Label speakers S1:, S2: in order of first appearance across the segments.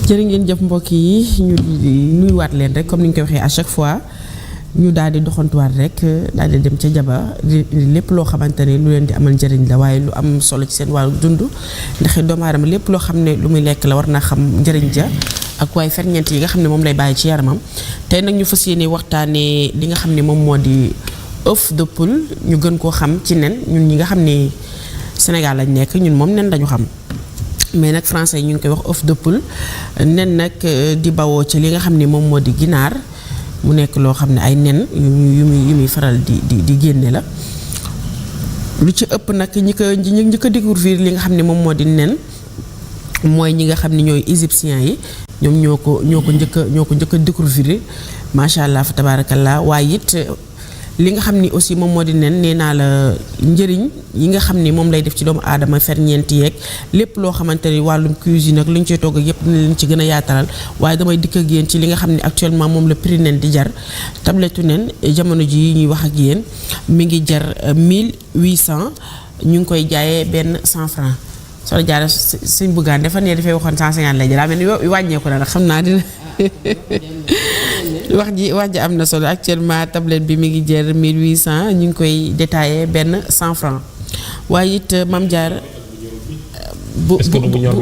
S1: jërë ngeen jëf mbokk yi ñu nuyuwaat leen rek comme ni ñu koy waxee à chaque fois ñu daal di doxantuwaat rek daal di dem ca jaba lépp loo xamante ne lu leen di amal njëriñ la waaye lu am solo ci seen wàllu dund ndax doomu aadama lépp loo xam ne lu muy lekk la war naa xam njëriñ ja ak waaye ferñeent yi nga xam ne moom lay bàyyi ci yaramam. tey nag ñu fas yéene waxtaanee li nga xam ne moom moo di œuf de poule ñu gën koo xam ci nen ñun ñi nga xam ne Sénégal lañ nekk ñun moom nen dañu xam. mais nag français ñu ngi koy wax œuf de poule nen nag di bawoo ci li nga xam ne moom moo di ginaar mu nekk loo xam ne ay nen yu muy faral di génne la lu ci ëpp nag ñi ko découvrir li nga xam ne moom moo di nen mooy ñi nga xam ne ñooy égyptiens yi ñoom ñoo ko njëkk a découvrir macha allah fa tabarakallah waaye it li nga xam ni aussi moom moo di nen nee naa la njëriñ yi nga xam ni moom lay def ci doomu aadama ferñeent yeeg lépp loo xamante ni wàllum cuisine ak lu ñu ciy togg ak yëpp dina leen ci gën a yaatalal waaye damay dikk ak yéen ci li nga xam ne actuellement moom la prix nen di jar tablette nen jamono ji ñuy wax ak yéen mi ngi jar 1800 ñu ngi koy jaayee benn 100 francs soo jaaree suñ buggaan dafa ne dafay waxoon 150 lay jar mel ni wàññeeku na nag xam naa dina wax ji am na solo actuellement tablette bi mi ngi jar 1800 ñu ngi koy détaillé benn 100 francs waaye it Mame Diarra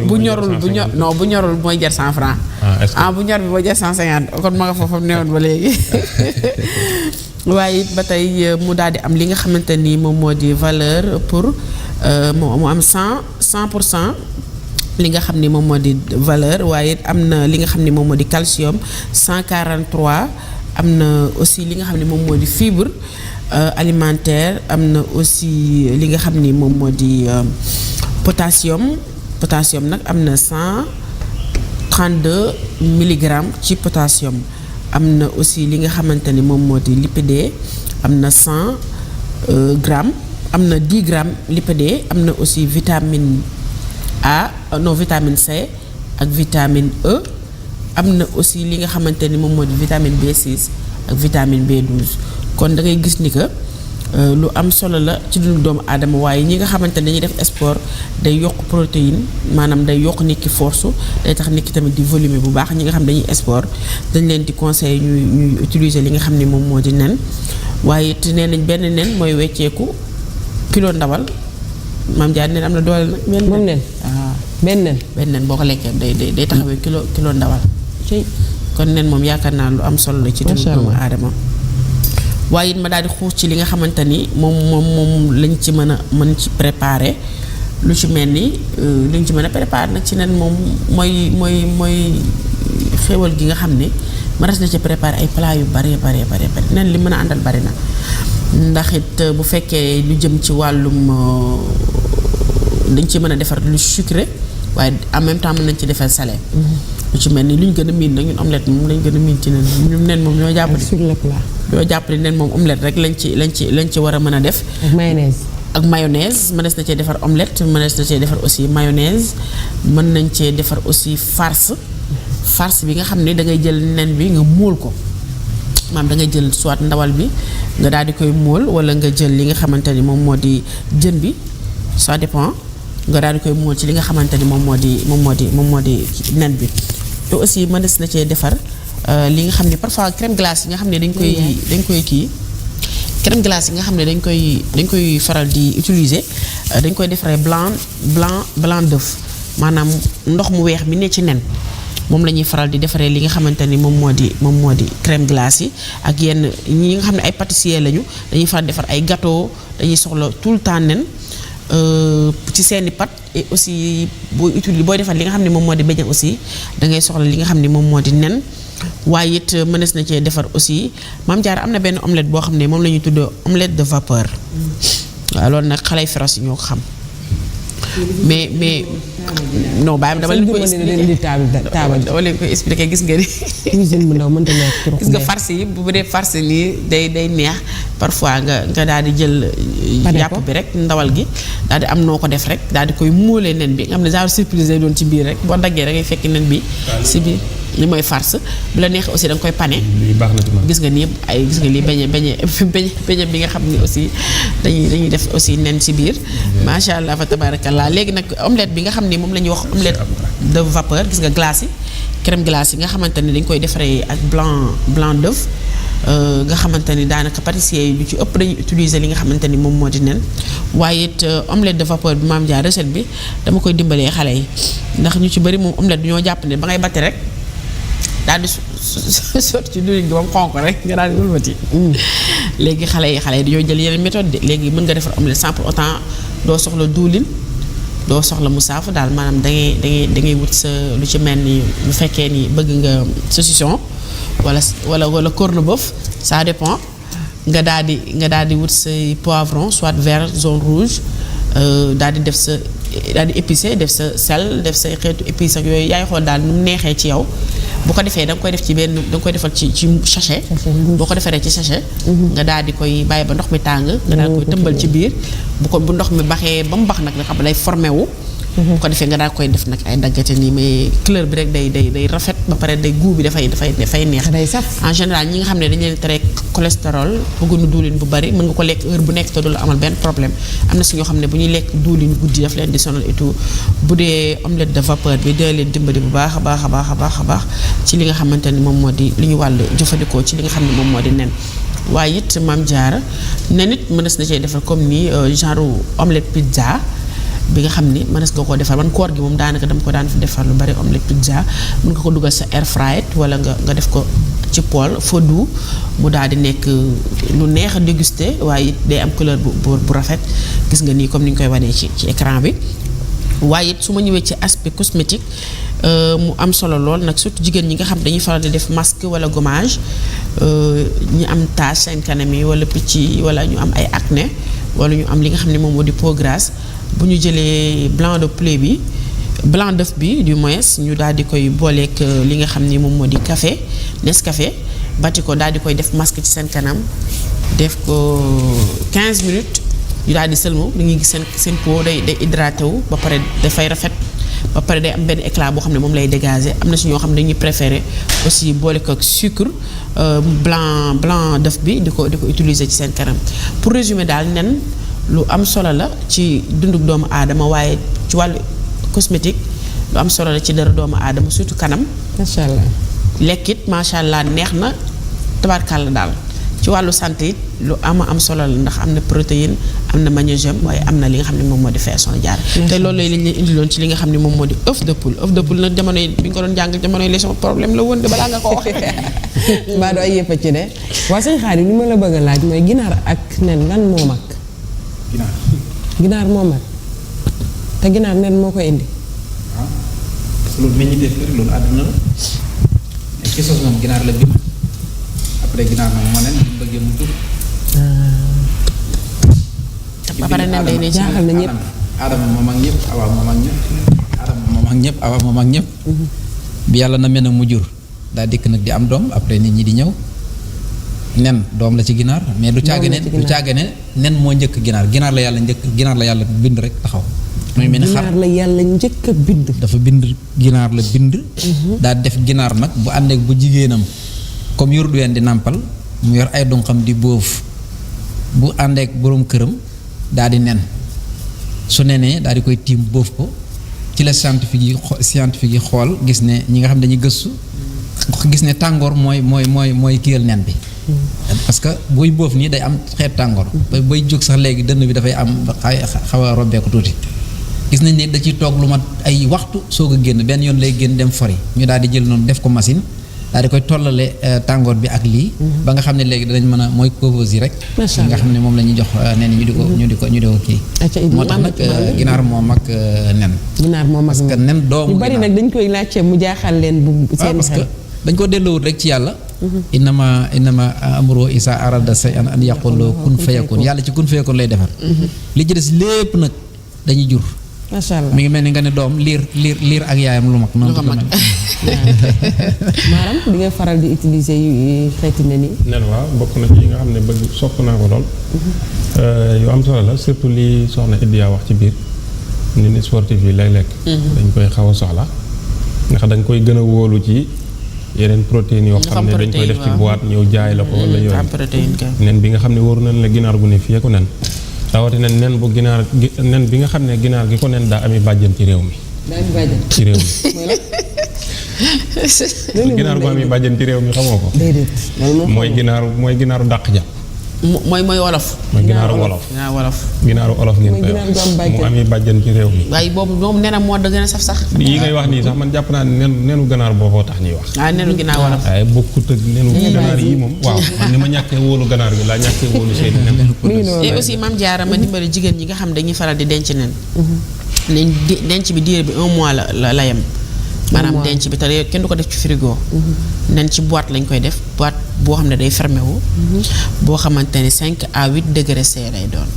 S1: bu ñorul mooy jar 100 francs bu ñor bi mooy jar 150 kon ma nga foofu newoon ba léegi waaye it ba tey mu daal di am li nga xamante ni moom moo di valeur pour mu am 100% li nga xam ni moom moo di valeur waaye am na li nga xam ni moom moo di calcium 143 am na aussi li nga xam ni moom moo di fibre alimentaire am na aussi li nga xam ni moom moo di potassium nag am na 132 milligrammes ci potassium am na aussi li nga xamante ni moom moo di lipide am na 100 grammes am na 10 grammes lipide am na aussi vitamine vitamine C ak vitamine E am na aussi li nga xamante ni moom moo di vitamine B6 ak vitamine B12 kon da ngay gis ni que lu am solo la ci dundu doomu aadama waaye ñi nga xamante ne dañuy def sport day yokk protéine maanaam day yokk nit ki force day tax nit ki tamit di volume bu baax ñi nga xam dañuy sport dañ leen di conseiller ñuy utiliser li nga xam ne moom moo di nen waaye it nee nañ benn nen mooy wecceeku kilo ndawal Mame Diarra nen am na doole nag.
S2: moom nen waaw benn nen
S1: boo ko lekkee day taxawee kilo ndawal. kon nen moom yaakaar naa lu am solo la ci dundu doomu aadama. waaye it ma daal di xuus ci li nga xamante ni moom lañ ci mën ci préparer lu ci mel ni liñ ci mën a préparer nag ci nen moom mooy xéwal gi nga xam ne ma des na ci préparer ay plats yu bari nen li mën a àndal bari na. ndax it bu fekkee lu jëm ci wàllum dañ ci mën a defar lu sucré waaye en même temps mën nañ ci defar salé. lu ci mel ni lu ñu gën a miin nag ñun omelette moom lañ gën a miin ci nen ñun nen moom ñoo jàpp ni
S2: sur le plat
S1: ñoo jàpp ni nen moom omelette rek lañ ci war a mën a def. ak mayonnaise mënees na cee defar omelette mënees na cee defar aussi mayonnaise mën nañ cee defar aussi farce bi nga xam ne da ngay jël nen bi nga móol ko. maam da ngay jël soit ndawal bi nga daal di koy móol wala nga jël li nga xamante ni moom moo di jën bi ça dépend nga daal di koy móol ci li nga xamante ni moom moo di nen bi te aussi mënees na cee defar li nga xam ne parfois crème glace yi nga xam ne dañ koy kii crème glace yi nga xam ne dañ koy faral di utiliser dañ koy defaree blanc d'œuf maanaam ndox mu weex mi ne ci nen moom la ñuy faral di defaree li nga xamante ni moom moo di crème glace yi ak yenn ñi nga xam ne ay pâtissier lañu dañuy faral di defar ay gâteau dañuy soxla tout le temps nen ci seeni pâte et aussi booy defar li nga xam ne moom moo di beignet aussi da ngay soxla li nga xam ne moom moo di nen waaye it mënees na cee defar aussi Mame Diarra am na benn omelette boo xam ne moom la ñuy tuddee omelette de vapeur waaw loolu nag xale yu féroce yi ñoo ko xam mais non bàyyi dama leen koy expliquer gis nga ni gis nga farce yi bu dee farce nii day neex parfois nga daal di jël yàpp bi rek ndawal gi daal di am noo ko def rek daal di koy móolee nen bi nga xam ne genre surprise lay doon ci biir rek boo daggee rek ngay fekk nen bi si biir li mooy farce bu la neexee aussi da nga koy pané gis nga nii gis nga lii beñe bi nga xam ni aussi dañuy def aussi nen ci biir macha allah fa tabarakallah léegi nag omelette bi nga xam ni moom la ñuy wax omelette de vapeur gis nga glace yi crème glacée nga xamante ni dañ koy defaree ak blanc d'œuf nga xamante ni daanaka pâtissier yi lu ci ëpp dañuy utiliser li nga xamante ni moom moo di nen waaye it omelette de vapeur bi Mame Dia recette bi dama koy dimbalee xale yi ndax ñu ci bëri moom omelette du ñoo jàpp ne ba ngay batti rek daal di sotti ci diwlin gi ba mu xonq rek nga daal di wëlbati léegi xale yi dañoo jël yeneen méthode de léegi mën nga defar omelette sans pour autant doo soxla diwlin doo soxla mu saafu daal maanaam da ngay wut sa lu ci mel ni bu fekkee ni bëgg nga saucisson wala corned-beef ça dépend nga daal di wut say poivron soit vert jaune rouge daal di épicé def sa sel def say xeetu épices ak yooyu yaay xool daal nu mu neexee ci yow bu ko defee da nga koy def ci benn da nga koy defal ci sachet boo ko defaree ci sachet nga daal di koy bàyyi ba ndox mi tàng nga daal koy tëmbal ci biir bu ndox mi baxee ba mu bax nag nga xam ne day formé wu bu ko defee nga daal koy def nag ay daggate nii mais couleur bi rek day rafet ba pare day goût bi dafay neex en général ñi nga xam ne dañu leen tere cholestérol bëgguñu diwlin bu bari mën nga ko lekk heure bu nekk te du la amal benn problème am na si ñoo xam ne bu ñuy lekk diwlin guddi daf leen di sonal et tout bu dee omelette de vapeur bi dina leen dimbali bu baax a baax ci li nga xamante ni moom moo di li ñu wàll jëfandikoo ci li nga xam ne moom moo di nen waaye it Mame Diarra nen it mënees na cee defar comme ni genre omelette pizza bi nga xam ni mënees nga koo defar man koor gi moom daanaka dama ko daan fi defar lu bari omelette pizza mën nga ko dugal sa air fryer wala nga def ko ci poêle feu doux mu daal di nekk lu neex a déguster waaye it day am couleur bu rafet gis nga nii comme ni ñu koy wanee ci écran bi waaye it su ma ñëwee ci aspect cosmétique mu am solo lool nag surtout jigéen ñi nga xam dañuy faral di def masque wala gommage ñu am tache seen kanam yi wala picc yi wala ñu am ay acné wala ñu am li nga xam ne moom moo di peau grasse bu ñu jëlee blanc d'œuf bi du moins ñu daal di koy booleek li nga xam ni moom moo di café Nescafé bati ko daal di koy def masque ci seen kanam def ko 15 minutes ñu daal di sëlmu da ngay gis seen peau day hydraté wu ba pare dafay rafet ba pare day am benn éclat boo xam ne moom lay dégager am na si ñoo xam ne dañuy préférer aussi boole ko ak sucre blanc d'œuf bi di ko utiliser ci seen kanam pour résumer daal nen lu am solo la ci dunduk doomu aadama waaye ci wàllu cosmétique lu am solo la ci dara doomu aadama surtout kanam.
S2: macha allah
S1: lekkit macha allah neex na tabarkàlla daal ci wàllu santé it lu am solo la ndax am na protéine am na magnésium waaye am na li nga xam ne moom moo di fer Soxna Diarra. te loolu lañ leen indiloon ci li nga xam ne moom moo di œuf de poule nag jamono yi bi nga ko doon jàng jamono yi la sama problème la woon de balaa nga ko waxee.
S2: mbaa doo ay yëpp ci de waa sëñ Xaadim li ma la bëgg a laaj mooy ginaar ak nen lan moo mag. ginaar moo mag te ginaar nen moo ko indi.
S3: waaw parce que loolu meññi def loolu àdduna la mais ci sos moom ginaar la bi après ginaar moom moo nen bëggee mu tur.
S1: ba pare nen day ne ci
S2: jaaxal na ñëpp.
S3: Adama moom ak ñëpp Awa moom ak ñëpp. Adama moom ak ñëpp Awa moom ak ñëpp. bi yàlla na mel ne mu jur daa dikk nag di am doom après nit ñi di ñëw. nen doom la ci ginaar mais du caage ne nen moo njëkk ginaar la yàlla bind rek taxaw. muy mel ni xar
S2: ginaar la yàlla njëkk a bind.
S3: dafa bind ginaar la bind. daa def ginaar nag bu àndeek bu jigéenam comme yor du ween di nàmpal mu yor ay dunqam di bóof bu àndeek boroom këram daa di nen su nenee daa di koy tiim bóof ko ci la scientifique yi xool gis ne ñi nga xam dañuy gëstu gis ne tàngoor mooy kiyal nen bi. parce que booy boof nii day am xeet tàngoor. booy jóg sax léegi dënn bi dafay am xaw a robbeeku tuuti. gis nañ ne da ciy toog lu mat ay waxtu soog a génn benn yoon lay génn dem fori ñu daal di jël noonu def ko machine daal di koy tollale tàngoor bi ak lii. ba nga xam ne léegi danañ mën a mooy couveuse yi rek. macha allah nga xam ne moom la ñuy jox nen ñu di ko kii. moo tax nag ginaar moo mag nen.
S2: ginaar moo mag
S3: parce que nen doomu
S2: ñu bari nag dañ koy laajte mu jaaxal leen bu seen xel.
S3: dañ ko delloowut rek ci yàlla. innama amruhu isa arada shay'an an yaqula kun fayakun yàlla ci kun fayakun lay defar. li ci des lépp nag dañuy jur.
S2: macha allah
S3: mi ngi mel ni nga ne doom liir ak yaayam lu mag. noonu la mag
S2: maanaam di nga faral di utiliser yu xeeti nen yi.
S4: nen waaw bokk na ci yi nga xam ne bëgg sopp naa ko lool. yu am solo la surtout li soxna Idia wax ci biir ni sportif yi lay lekk. dañ koy xaw a soxla ndax dañ koy gën a wóolu ci. yeneen protéines yoo xam ne dañ koy def ci boîte ñëw jaay la ko wala yooyu nen bi nga xam ne wóoru nañ la ginaar gu ne fii ko nen rawatina nen bu ginaar nen bi nga xam ne ginaar gi ko nen daa ami bàjjen ci réew mi ci réew mi ginaar gu am yi bàjjen ci réew mi xamoo ko.
S2: déedéet loolu
S4: mooy ginaaru dàq ja.
S1: mooy wolof.
S4: mooy ginaaru wolof. ginaaru wolof ngeen koy wax mu am yi bàjjen ci réew mi.
S1: waaye boobu moom nenam moo da gën a saf sax.
S4: yi ngay wax nii sax man jàpp naa ne nenu ganaar booboo tax ñuy wax.
S1: waaw nenu ginaar wolof.
S4: waaye bokkut ak nenu ganaar yi moom. waaw man ni ma ñàkkee wóolu ganaar gi laa ñàkkee wóolu seen nen.
S1: et aussi Mame Diarra ma dimbali jigéen ñi nga xam dañuy faral di denc nen. denc bi diir bi 1 mois la yem. maanaam denc bi te kenn du ko def ci frigo. nen ci boîte lañ koy def boîte boo xam ne day fermé wu. boo xamante ne 5 à 8 degrés C lay doon.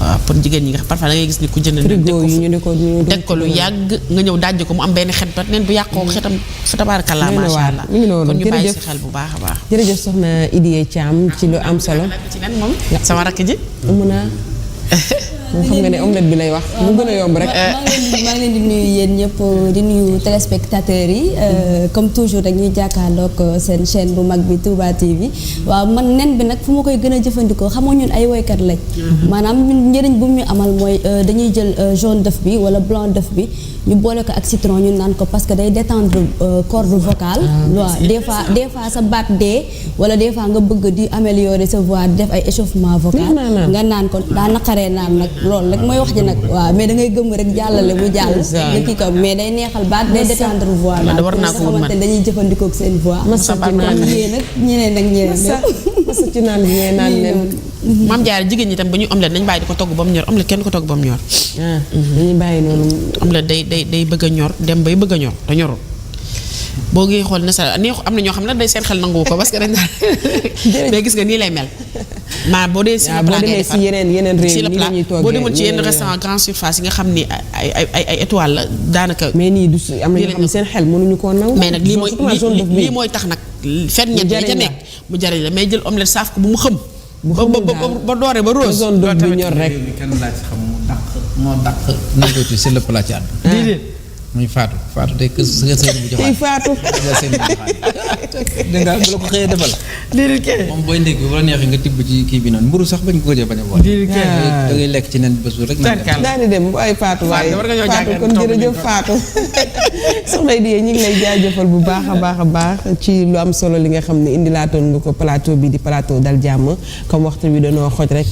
S1: waaw pour jigéen ñi nga xam parfois da ngay gis ni ku jënd nen teg ko lu yàgg nga ñëw dajj ko mu am benn xet ba nen bu yàqoo xetam fa tabaarakallaa macha allah. kon ñu bàyyi si xel bu baax a baax.
S2: jërëjëf soxna Idy Thiam ci lu am solo.
S1: ci nen moom sama rakk ji.
S2: mun naa moom xam nga ne omelette bi lay wax mu gën a yomb rek.
S5: maa ngi leen di nuyu yéen ñëpp di nuyu téléspectateurs yi comme toujours rek ñuy jàkkaarloog seen chaîne bu mag bi Touba TV waaw man nen bi nag fu ma koy gën a jëfandikoo xam nga ñun ay woykat lañ. maanaam ñun njëriñ bu mu ñu amal mooy dañuy jël jaune d'œuf bi wala blanc d'œuf bi ñu boole ko ak citron ñu naan ko parce que day détendre corde vocale. waaw des fois sa baat dee wala des fois nga bëgg di améliorer sa voix def ay échauffement vocal nga naan ko daa naqaree naan nag. loolu rek mooy wax ji nag waaw mais da ngay gëm rek jàllale mu jàll nga kii ko mais day neexal baat day détendre voix daal
S1: war naa ko
S5: xamante dañuy jëfandikoo ak seen voix yéen nag ñeneen ak ñeneen
S2: masa ci naan bi ngay naan leen
S1: Mame Diarra jigéen ñi tam ba ñu omelette nañ bàyyi di ko togg ba mu ñor omelette kenn du ko togg ba mu ñor
S2: dañuy bàyyi noonu
S1: omelette day bëgg a ñor dem bay bëgg a ñor te ñorul boo ngi xool ne sa neex am na ñoo xam ne day seen xel nangu ko parce que dañ mais gis nga nii lay mel maa boo dee si le plat ngay defar
S2: yeneen réew yi la ñuy toggee
S1: boo demoon ci yenn restaurant grande surface yi nga xam ni ay étoile la daanaka.
S2: mais nii du am na ñoo xam ne seen xel mënuñu koo nangu.
S1: mais nag lii mooy tax nag fet ñett yi ca nekk mu jariñ la mais jël omelette saaf ko bu mu xëm. ba doore ba rose.
S2: zone d'œuf bi ñor rek.
S3: kenn laa ci xam moo dàq nangootu sur le plat ci àdduna. muy Fatou day kër sëñ bu joxaat
S2: Fatou
S3: dégg nga bu la ko xëyee defal
S1: déedéet kay
S3: moom booy ndékki bu la neexee nga tibb ci kii bi noonu mburu sax bañ ko jee bañ a boole da ngay lekk ci nen bi ba suur rek
S2: daani dem ay Fatou waaye Fatou kon jërëjëf Fatou soxna Idy ñu ngi lay jaajëfal bu baax a baax ci lu am solo li nga xam ne indilaatoon nga ko plateau bi di plateau dal jàmm comme waxtu bi dañoo xoj rek